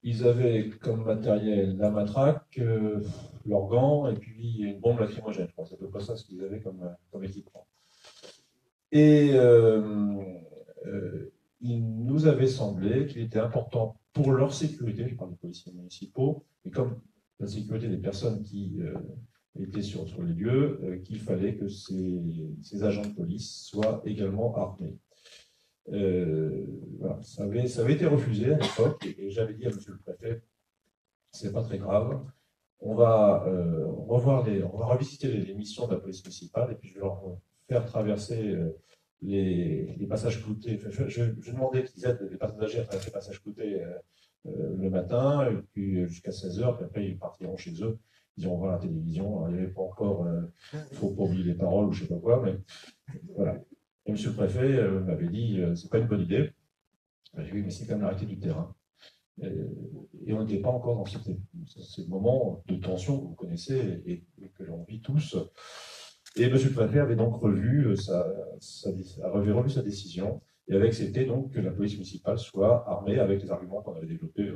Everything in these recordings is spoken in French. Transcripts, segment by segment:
Ils avaient comme matériel la matraque, leurs gants et puis une bombe lacrymogène. Je crois que c'est à peu près ça ce qu'ils avaient comme équipement. Et il nous avait semblé qu'il était important pour leur sécurité, je parle des policiers municipaux, et comme la sécurité des personnes qui étaient sur les lieux, qu'il fallait que ces agents de police soient également armés. Voilà, ça avait été refusé à l'époque, et j'avais dit à monsieur le préfet, c'est pas très grave, on va revisiter les missions de la police municipale, et puis je vais leur faire traverser les passages cloutés. Je demandais qu'ils aident les personnes âgées à traverser les passages cloutés le matin, et puis jusqu'à 16h, puis après ils partiront chez eux, ils iront voir la télévision. Alors, il n'y avait pas encore, il faut pas oublier les paroles ou je sais pas quoi, mais voilà. Et monsieur le préfet m'avait dit, c'est pas une bonne idée. J'ai dit, oui, mais c'est quand même la réalité du terrain. Et on n'était pas encore dans ces moments de tension que vous connaissez et que l'on vit tous. Et M. le préfet avait donc revu revu sa décision et avait accepté donc que la police municipale soit armée avec les arguments qu'on avait développés.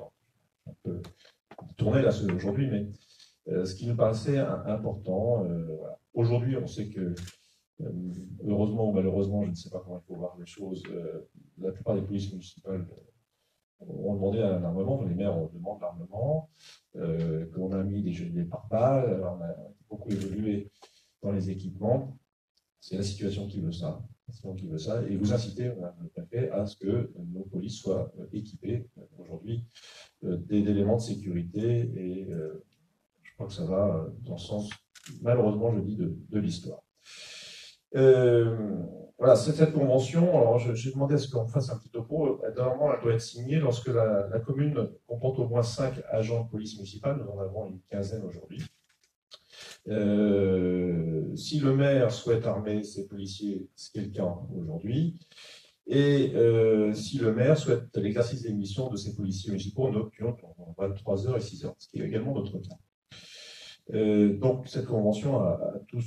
On peut tourner là aujourd'hui, mais ce qui nous paraissait important. Voilà. Aujourd'hui, on sait que, heureusement ou malheureusement, je ne sais pas comment il faut voir les choses, la plupart des polices municipales ont demandé un armement, les maires demandent l'armement, qu'on a mis des pare-balles, on a beaucoup évolué dans les équipements. C'est la situation qui veut ça. Et vous incitez, Madame le préfet, à ce que nos polices soient équipées aujourd'hui d'éléments de sécurité et je crois que ça va dans le sens, malheureusement, je dis, de l'histoire. Voilà, cette convention, alors j'ai demandé à ce qu'on fasse un petit topo. Normalement, elle doit être signée lorsque la commune comporte au moins 5 agents de police municipale. Nous en avons une quinzaine aujourd'hui. Si le maire souhaite armer ses policiers, ce qui est le cas aujourd'hui, et si le maire souhaite l'exercice des missions de ses policiers municipaux nocturnes en 23h et 6h, ce qui est également notre cas. Donc cette convention a tout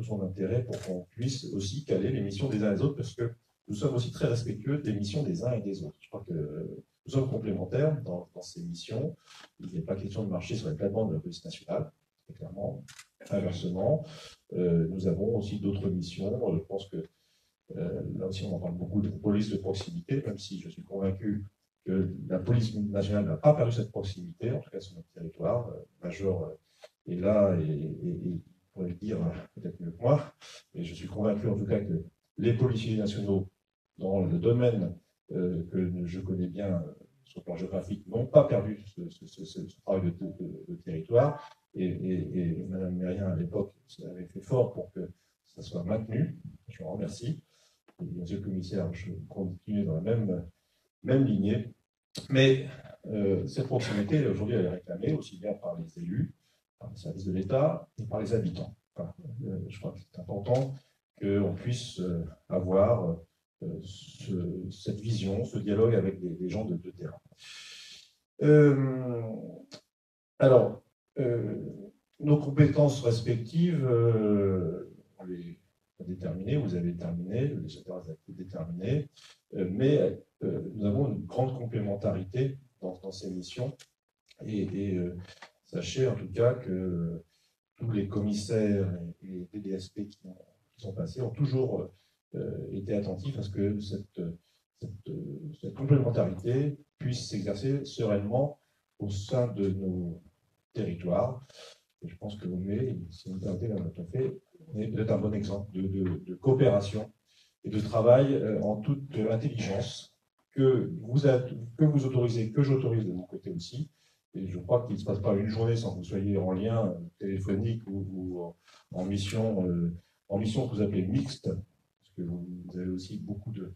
son intérêt pour qu'on puisse aussi caler les missions des uns et des autres, parce que nous sommes aussi très respectueux des missions des uns et des autres. Je crois que nous sommes complémentaires dans ces missions. Il n'est pas question de marcher sur les plates-bandes de la police nationale, très clairement. Inversement, nous avons aussi d'autres missions. Je pense que là aussi on en parle beaucoup de police de proximité, même si je suis convaincu que la police nationale n'a pas perdu cette proximité, en tout cas sur notre territoire. Major est là et il pourrait le dire peut-être mieux que moi, mais je suis convaincu en tout cas que les policiers nationaux, dans le domaine que je connais bien sur le plan géographique, n'ont pas perdu ce travail de territoire. Et Mme Mérien, à l'époque, avait fait fort pour que ça soit maintenu. Je vous remercie. Et monsieur le commissaire, je continue dans la même lignée. Mais cette proximité, aujourd'hui, elle est réclamée aussi bien par les élus, par les services de l'État et par les habitants. Enfin, je crois que c'est important qu'on puisse avoir cette vision, ce dialogue avec des gens de terrain. Alors, nos compétences respectives, on les a déterminées, vous avez déterminé, le législateur les a déterminées, mais nous avons une grande complémentarité dans ces missions. Et sachez en tout cas que tous les commissaires et les DDSP qui sont passés ont toujours été attentifs à ce que cette complémentarité puisse s'exercer sereinement au sein de nos territoires. Et je pense que Omé, si vous permettez, Madame la Préfète, est peut-être un bon exemple de coopération et de travail en toute intelligence que vous autorisez, que j'autorise de mon côté aussi. Et je crois qu'il ne se passe pas une journée sans que vous soyez en lien téléphonique ou en mission que vous appelez mixte, parce que vous avez aussi beaucoup de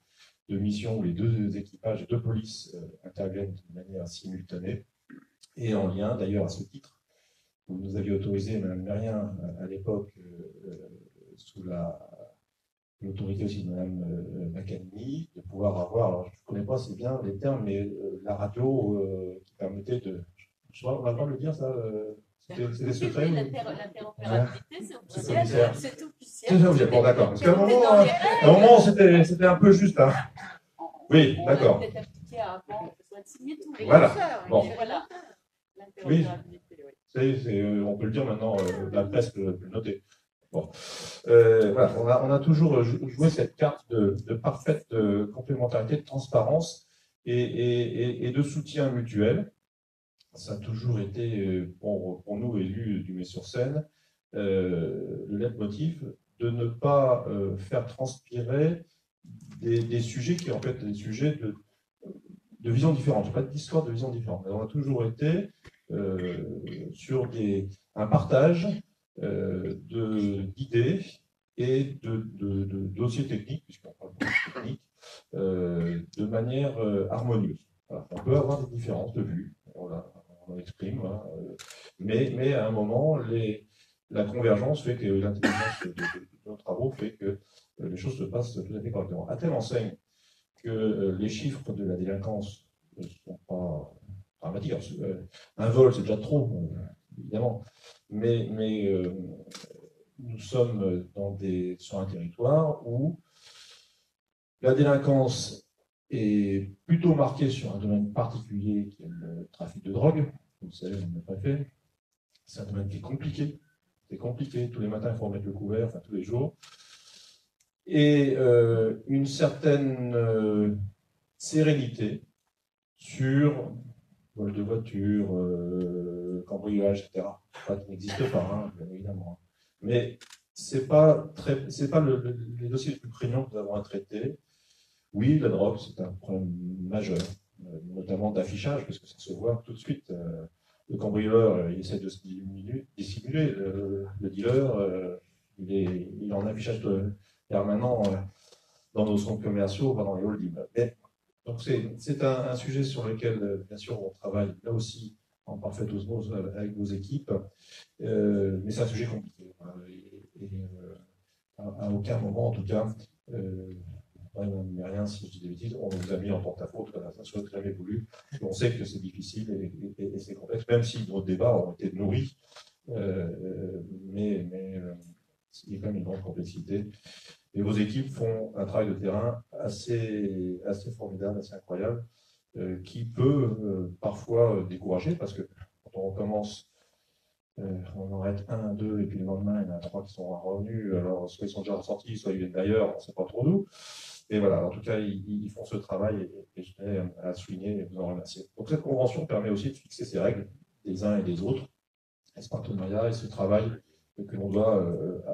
missions où les deux équipages, deux polices interviennent de manière simultanée et en lien. D'ailleurs, à ce titre, vous nous aviez autorisé, Mme Mérien, à l'époque, sous l'autorité aussi de Mme Macani, de pouvoir avoir, alors je ne connais pas assez bien les termes, mais la radio qui permettait de. Je crois qu'on a le droit de le dire, ça c'est des secrets. L'interopérabilité, c'est officiel. C'est officiel. C'est officiel, bon, d'accord. Parce qu'à un moment c'était un peu juste. Hein. Oui, d'accord. a signé tout. Voilà. Bon. Voilà. Oui, on peut le dire maintenant, la presse peut le noter. Bon. Voilà, on a toujours joué cette carte de parfaite complémentarité, de transparence et de soutien mutuel. Ça a toujours été, pour nous élus du Mets-sur-Seine, le leitmotiv de ne pas faire transpirer des sujets qui en fait des sujets de vision différente, pas d'histoire, de vision différente. On a toujours été sur un partage d'idées et de dossiers techniques, puisqu'on parle de technique, de manière harmonieuse. Voilà. On peut avoir des différences de vues, on exprime, voilà, mais à un moment, la convergence fait que l'intelligence de nos travaux fait que les choses se passent tout à fait correctement. À telle enseigne que les chiffres de la délinquance ne sont pas dramatiques. Un vol, c'est déjà trop, évidemment, mais nous sommes sur un territoire où la délinquance est plutôt marquée sur un domaine particulier qui est le trafic de drogue. Vous le savez, on n'a pas fait. C'est un domaine qui est compliqué. C'est compliqué. Tous les matins, il faut remettre le couvert, enfin tous les jours. Et une certaine sérénité sur vol de voiture, cambriolage, etc. Ça n'existe pas, hein, bien évidemment. Mais c'est pas les dossiers les plus prégnants que nous avons à traiter. Oui, la drogue, c'est un problème majeur, notamment d'affichage, parce que ça se voit tout de suite. Le cambrioleur, il essaie de se dissimuler. Le dealer, il est en affichage permanent dans nos centres commerciaux, dans les halls d'immeubles. Donc c'est un sujet sur lequel, bien sûr, on travaille là aussi en parfaite osmose avec vos équipes, mais c'est un sujet compliqué. À aucun moment, en tout cas, mais rien si je dis des bêtises, on vous a mis en porte-à-faux, ça serait jamais voulu. On sait que c'est difficile et c'est complexe, même si nos débats ont été nourris, mais il y a quand même une grande complexité. Et vos équipes font un travail de terrain assez formidable, assez incroyable, qui peut parfois décourager, parce que quand on recommence, on en arrête un, deux, et puis le lendemain, il y en a trois qui sont revenus. Alors, soit ils sont déjà ressortis, soit ils viennent d'ailleurs, on ne sait pas trop d'où. Et voilà, en tout cas, ils font ce travail et je tenais à souligner et vous en remercier. Donc, cette convention permet aussi de fixer ces règles des uns et des autres, et ce partenariat et ce travail que l'on doit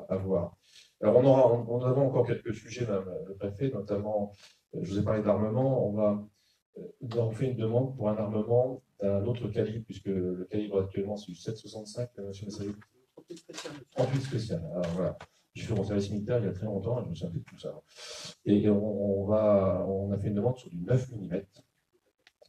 avoir. Alors, on a encore quelques sujets, Madame le Préfet, notamment, je vous ai parlé d'armement. Nous avons fait une demande pour un armement d'un autre calibre, puisque le calibre actuellement, c'est du 7,65, monsieur Messaoudi. 38 spécial. Alors voilà. J'ai fait mon service militaire il y a très longtemps et je me souviens plus de tout ça. Et on a fait une demande sur du 9 mm.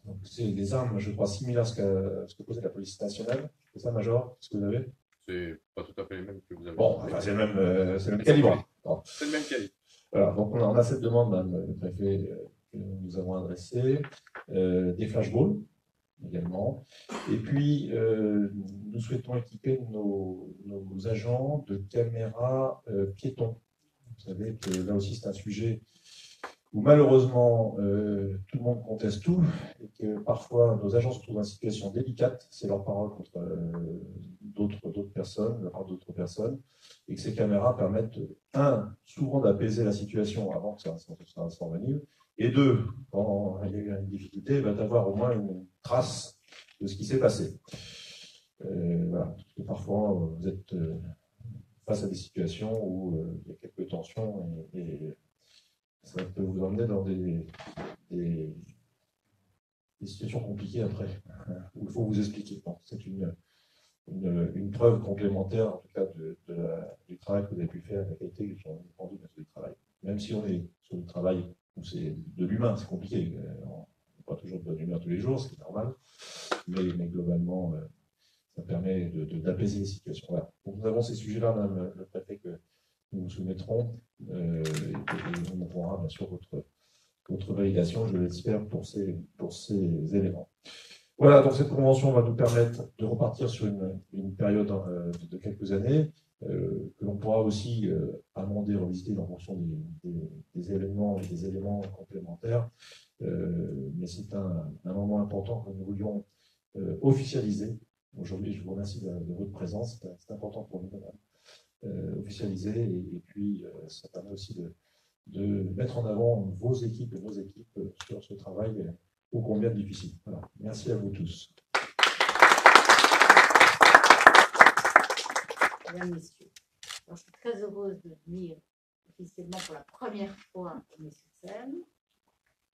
Donc, c'est des armes, je crois, similaires à ce que posait la police nationale. C'est ça, Major, ce que vous avez? C'est pas tout à fait les mêmes que vous avez. Bon, enfin, c'est le même calibre. C'est le même calibre. Voilà, donc on a cette demande, Madame le Préfet, que nous avons adressée, des flashballs également. Et puis, nous souhaitons équiper nos agents de caméras piétons. Vous savez que là aussi, c'est un sujet où malheureusement, tout le monde conteste tout et que parfois, nos agents se trouvent dans une situation délicate, c'est leur parole contre d'autres personnes, la part d'autres personnes, et que ces caméras permettent, souvent d'apaiser la situation avant que ça s'envenime, et deux, quand il y a eu une difficulté, d'avoir au moins une trace de ce qui s'est passé. Voilà, parce que parfois, vous êtes face à des situations où il y a quelques tensions et ça peut vous emmener dans des situations compliquées après, où il faut vous expliquer. Bon, c'est une preuve complémentaire, en tout cas, du travail que vous avez pu faire, la qualité que j'ai rendu sur le travail. Même si on est sur le travail où c'est de l'humain, c'est compliqué. On n'est pas toujours de bonne humeur tous les jours, c'est normal. Mais globalement, ça permet d'apaiser les situations. Voilà. Donc nous avons ces sujets-là, Madame le Préfet, que nous vous soumettrons et on aura bien sûr votre validation, je l'espère, pour ces éléments. Voilà, donc cette convention va nous permettre de repartir sur une période de quelques années, que l'on pourra aussi amender, revisiter en fonction des éléments et des éléments complémentaires. Mais c'est un moment important que nous voulions officialiser. Aujourd'hui, je vous remercie de votre présence, c'est important pour nous, madame. Officialiser, et puis ça permet aussi de mettre en avant vos équipes et nos équipes sur ce travail ô combien difficile. Voilà. Merci à vous tous. Mesdames, Messieurs, alors, je suis très heureuse de venir officiellement pour la première fois au Mets-sur-Seine,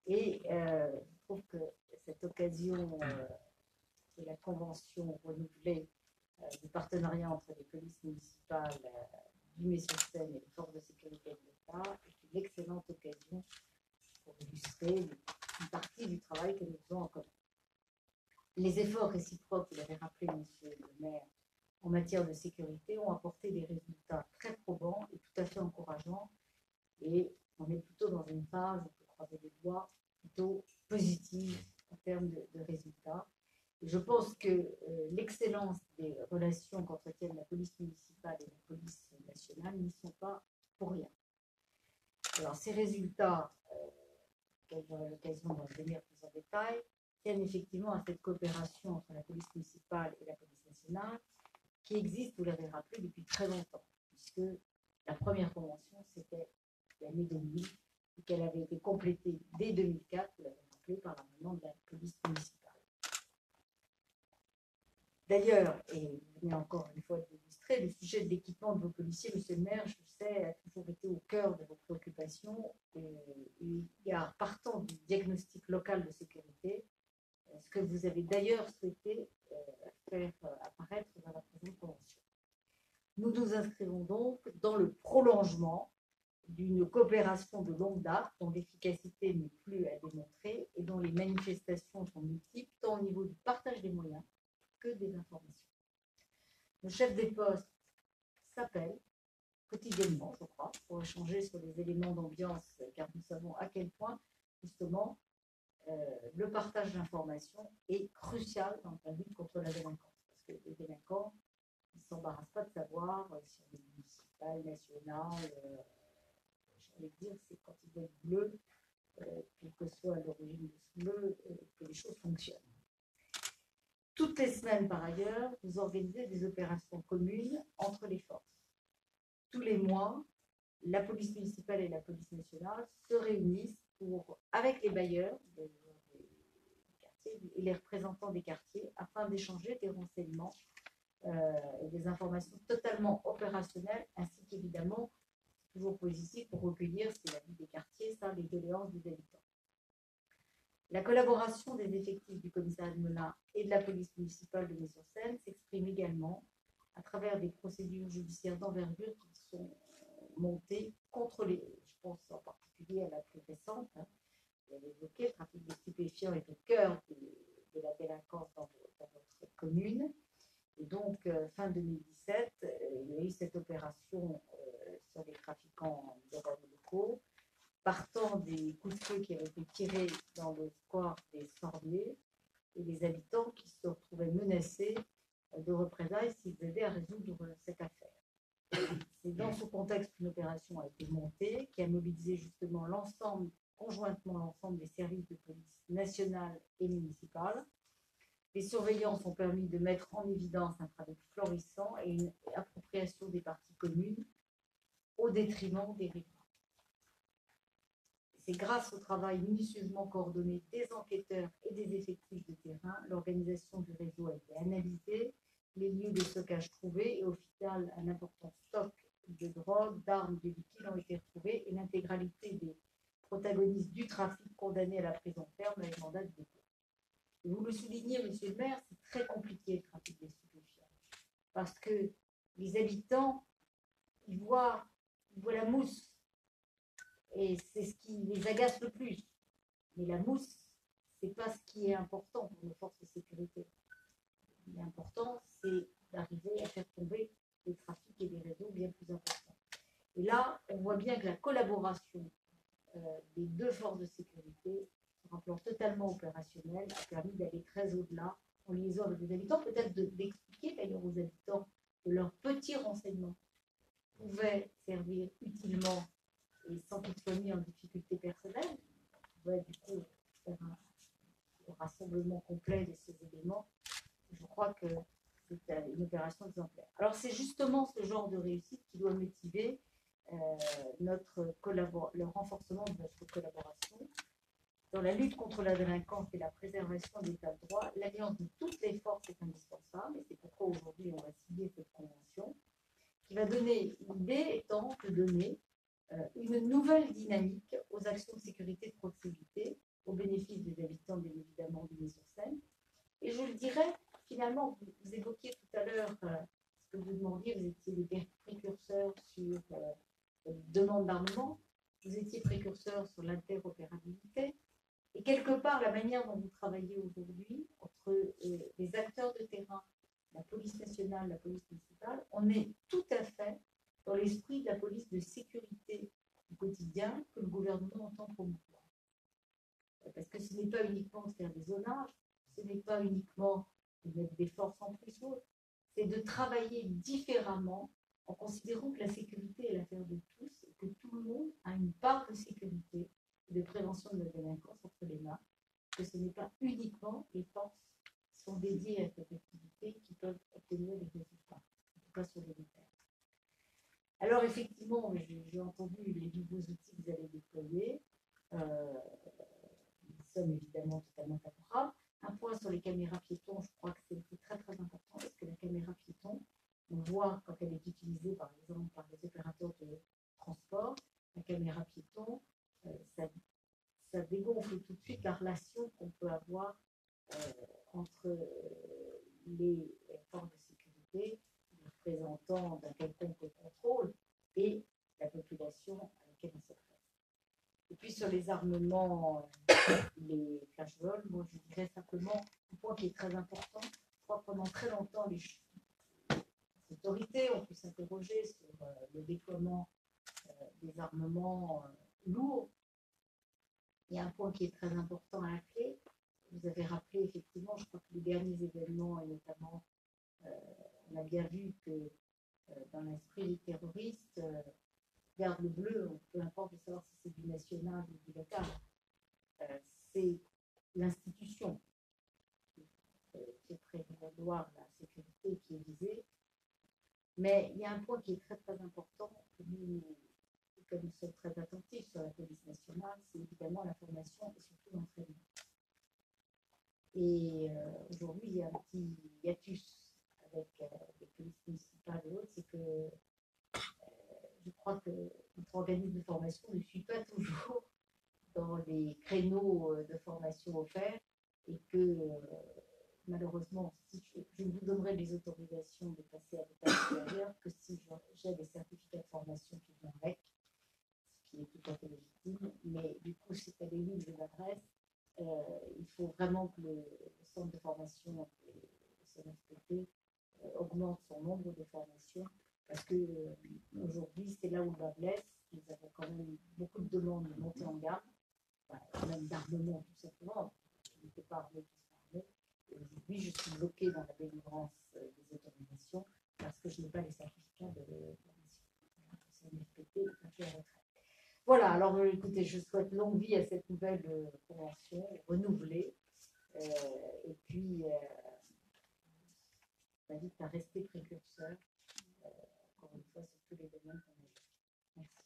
et je trouve que cette occasion de la convention renouvelée du partenariat entre les polices municipales du Mets-sur-Seine et les forces de sécurité de l'État est une excellente occasion pour illustrer une partie du travail que nous faisons en commun. Les efforts réciproques, vous l'avez rappelé, monsieur le maire, en matière de sécurité ont apporté des résultats très probants et tout à fait encourageants, et on est plutôt dans une phase, on peut croiser les doigts, plutôt positive en termes de résultats. Et je pense que l'excellence des relations qu'entretiennent la police municipale et la police nationale n'y sont pas pour rien. Alors ces résultats, j'aurai l'occasion d'en venir plus en détail, tiennent effectivement à cette coopération entre la police municipale et la police nationale, qui existe, vous l'avez rappelé, depuis très longtemps, puisque la première convention, c'était l'année 2000, et qu'elle avait été complétée dès 2004, vous l'avez rappelé, par l'amendement de la police municipale. D'ailleurs, et vous venez encore une fois de l'illustrer, le sujet de l'équipement de vos policiers, monsieur le maire, je sais, a toujours été au cœur de vos préoccupations. Il y a, partant du diagnostic local de sécurité, ce que vous avez d'ailleurs souhaité faire apparaître dans la présente convention. Nous nous inscrivons donc dans le prolongement d'une coopération de longue date dont l'efficacité n'est plus à démontrer et dont les manifestations sont multiples, tant au niveau du partage des moyens que des informations. Le chef des postes s'appelle quotidiennement, je crois, pour échanger sur les éléments d'ambiance, car nous savons à quel point, justement, le partage d'informations est crucial dans la lutte contre la délinquance. Parce que les délinquants ne s'embarrassent pas de savoir si on est municipal, national, j'allais dire, c'est quand ils veulent bleu, quelle que soit l'origine de ce bleu, que les choses fonctionnent. Toutes les semaines, par ailleurs, vous organisez des opérations communes entre les forces. Tous les mois, la police municipale et la police nationale se réunissent avec les bailleurs des quartiers et les représentants des quartiers afin d'échanger des renseignements et des informations totalement opérationnelles, ainsi qu'évidemment, toujours positif pour recueillir, c'est la vie des quartiers, ça, les doléances des habitants. La collaboration des effectifs du commissariat de Melun et de la police municipale de Mets-sur-Seine s'exprime également à travers des procédures judiciaires d'envergure qui sont montées contre les, je pense en particulier à la plus récente, vous avez évoqué, le trafic de stupéfiants est au cœur de la délinquance dans votre commune. Et donc, fin 2017, il y a eu cette opération sur les trafiquants de drogue locaux, partant des coups de feu qui avaient été tirés dans le square des Sorbiers et les habitants qui se retrouvaient menacés de représailles s'ils aidaient à résoudre cette affaire. C'est dans ce contexte qu'une opération a été montée, qui a mobilisé justement conjointement l'ensemble des services de police nationale et municipale. Les surveillances ont permis de mettre en évidence un trafic florissant et une appropriation des parties communes au détriment des riverains. C'est grâce au travail minutieusement coordonné des enquêteurs et des effectifs de terrain, l'organisation du réseau a été analysée, les lieux de stockage trouvés et au final un important stock de drogue, d'armes, de liquides ont été retrouvés et l'intégralité des protagonistes du trafic condamnés à la prison ferme avec mandat de dépôt. Et vous le soulignez, monsieur le maire, c'est très compliqué le trafic des stupéfiants parce que les habitants ils voient la mousse. Et c'est ce qui les agace le plus. Mais la mousse, ce n'est pas ce qui est important pour nos forces de sécurité. L'important, c'est d'arriver à faire tomber les trafics et les réseaux bien plus importants. Et là, on voit bien que la collaboration des deux forces de sécurité, sur un plan totalement opérationnel, a permis d'aller très au-delà en liaison avec les habitants, peut-être d'expliquer d'ailleurs aux habitants que leurs petits renseignements pouvaient servir utilement et sans qu'ils soient mis en difficulté personnelle, on pouvait du coup faire un rassemblement complet de ces éléments. Je crois que c'est une opération exemplaire. Alors c'est justement ce genre de réussite qui doit motiver le renforcement de notre collaboration. Dans la lutte contre la délinquance et la préservation de l'état de droit, l'alliance de toutes les forces est indispensable, et c'est pourquoi aujourd'hui on va signer cette convention, qui va donner, l'idée étant de donner une nouvelle dynamique aux actions de sécurité de proximité, au bénéfice des habitants, bien évidemment, de L'Isle-sur-Seine. Et je le dirais, finalement, vous évoquiez tout à l'heure ce que vous demandiez, vous étiez des précurseurs sur demande d'armement, vous étiez précurseurs sur l'interopérabilité, et quelque part, la manière dont vous travaillez aujourd'hui, entre les acteurs de terrain, la police nationale, la police municipale, on est tout à fait dans l'esprit de la police de sécurité du quotidien que le gouvernement entend promouvoir. Parce que ce n'est pas uniquement de faire des zonages, ce n'est pas uniquement de mettre des forces en plus ou autre, c'est de travailler différemment en considérant que la sécurité est l'affaire de tous et que tout le monde a une part de sécurité et de prévention de la délinquance entre les mains, que ce n'est pas uniquement les forces qui sont dédiées à cette activité qui peuvent obtenir des résultats, en tout cas sur le long terme. Alors effectivement, j'ai entendu les nouveaux outils que vous allez déployer. Nous sommes évidemment totalement favorables. Un point sur les caméras piétons, je crois que c'est très très important parce que la caméra piéton, on voit quand elle est utilisée par exemple par les opérateurs de transport, la caméra piéton, ça dégonfle tout de suite la relation qu'on peut avoir entre les forces de sécurité, les représentants d'un quelconque contrôle et la population à laquelle on s'adresse. Et puis sur les armements, les flash-vols, moi je dirais simplement un point qui est très important. Je crois que pendant très longtemps, les autorités ont pu s'interroger sur le déploiement des armements lourds. Il y a un point qui est très important à la clé. Vous avez rappelé effectivement, je crois que les derniers événements, et notamment, on a bien vu que dans l'esprit des terroristes, garde le bleu, peu importe de savoir si c'est du national ou du local, c'est l'institution qui fait prévaloir la sécurité qui est visée. Mais il y a un point qui est très très important, que nous sommes très attentifs sur la police nationale, c'est évidemment la formation et surtout l'entraînement. Et aujourd'hui, il y a un petit hiatus avec les polices municipales et autres, c'est que je crois que notre organisme de formation ne suit pas toujours dans les créneaux de formation offerts et que malheureusement, si je vous donnerai les autorisations de passer à l'état supérieur que si j'ai des certificats de formation qui vont avec, ce qui est tout à fait légitime, mais du coup, c'est à lui que je m'adresse. Il faut vraiment que le centre de formation CNFPT augmente son nombre de formations parce que aujourd'hui, c'est là où le bas blesse. Nous avons quand même beaucoup de demandes de montée en gamme, même d'armement tout simplement. Je ne peux pas armer tous armés. Aujourd'hui, je suis bloquée dans la délivrance des autorisations parce que je n'ai pas les certificats de formation. CNFPT est un peu en retraite. Voilà, alors écoutez, je souhaite longue vie à cette nouvelle convention renouvelée. Et puis, je m'invite à rester précurseur, encore une fois, sur tous les domaines qu'on a vus. Merci.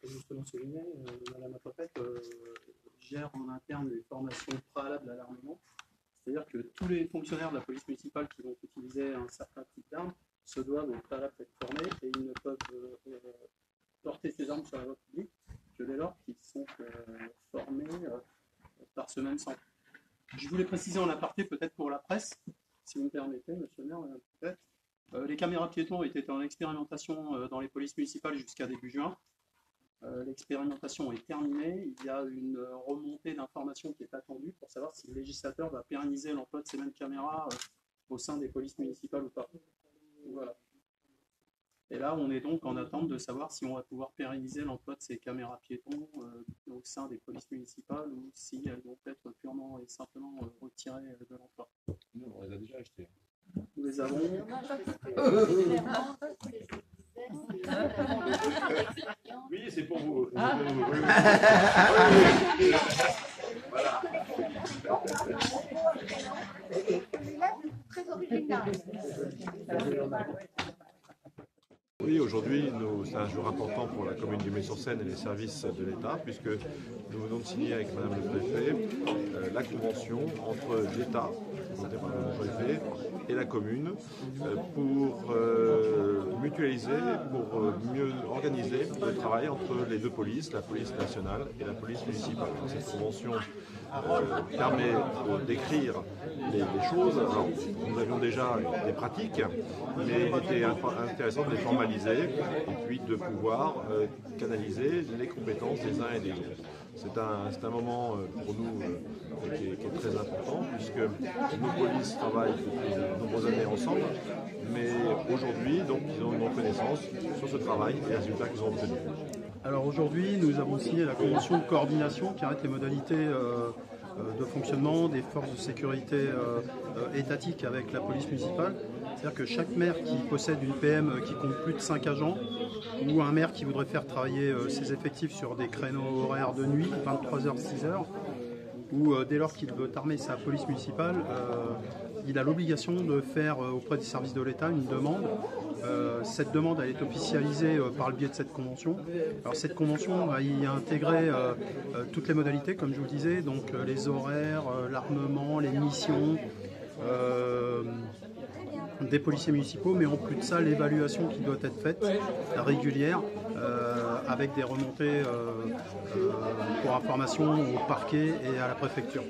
Justement souligné, Madame la préfète, gère en interne les formations préalables à l'armement. C'est-à-dire que tous les fonctionnaires de la police municipale qui vont utiliser un certain type d'armes se doivent au préalable être formés et ils ne peuvent porter ces armes sur la voie publique que dès lors qu'ils sont formés par ce même centre. Je voulais préciser en aparté, peut-être pour la presse, si vous me permettez, monsieur le maire, peut-être. Les caméras piétons étaient en expérimentation dans les polices municipales jusqu'à début juin. L'expérimentation est terminée. Il y a une remontée d'informations qui est attendue pour savoir si le législateur va pérenniser l'emploi de ces mêmes caméras au sein des polices municipales ou pas. Voilà. Et là, on est donc en attente de savoir si on va pouvoir pérenniser l'emploi de ces caméras piétons au sein des polices municipales ou si elles vont être purement et simplement retirées de l'emploi. Nous, on les a déjà achetées. Nous les avons. Oui, c'est pour vous. Voilà. Très original. Oui, aujourd'hui, c'est un jour important pour la commune du Mets-sur-Seine et les services de l'État, puisque nous venons de signer avec Madame le Préfet la convention entre l'État, votée par le préfet, et la commune pour mutualiser, pour mieux organiser le travail entre les deux polices, la police nationale et la police municipale. Cette convention permet d'écrire les choses. Alors, nous avions déjà des pratiques, mais il était intéressant de les formaliser et puis de pouvoir canaliser les compétences des uns et des autres. C'est un moment pour nous qui est très important puisque nos polices travaillent depuis de nombreuses années ensemble, mais aujourd'hui, donc, ils ont une reconnaissance sur ce travail et les résultats qu'ils ont obtenus. Alors aujourd'hui, nous avons signé la convention de coordination qui arrête les modalités de fonctionnement des forces de sécurité étatiques avec la police municipale. C'est-à-dire que chaque maire qui possède une PM qui compte plus de 5 agents ou un maire qui voudrait faire travailler ses effectifs sur des créneaux horaires de nuit, 23h, 6h, ou dès lors qu'il veut armer sa police municipale, il a l'obligation de faire auprès des services de l'État une demande. Cette demande elle est officialisée par le biais de cette convention. Alors cette convention va y intégrer toutes les modalités, comme je vous le disais, donc les horaires, l'armement, les missions des policiers municipaux, mais en plus de ça, l'évaluation qui doit être faite régulière avec des remontées pour information au parquet et à la préfecture.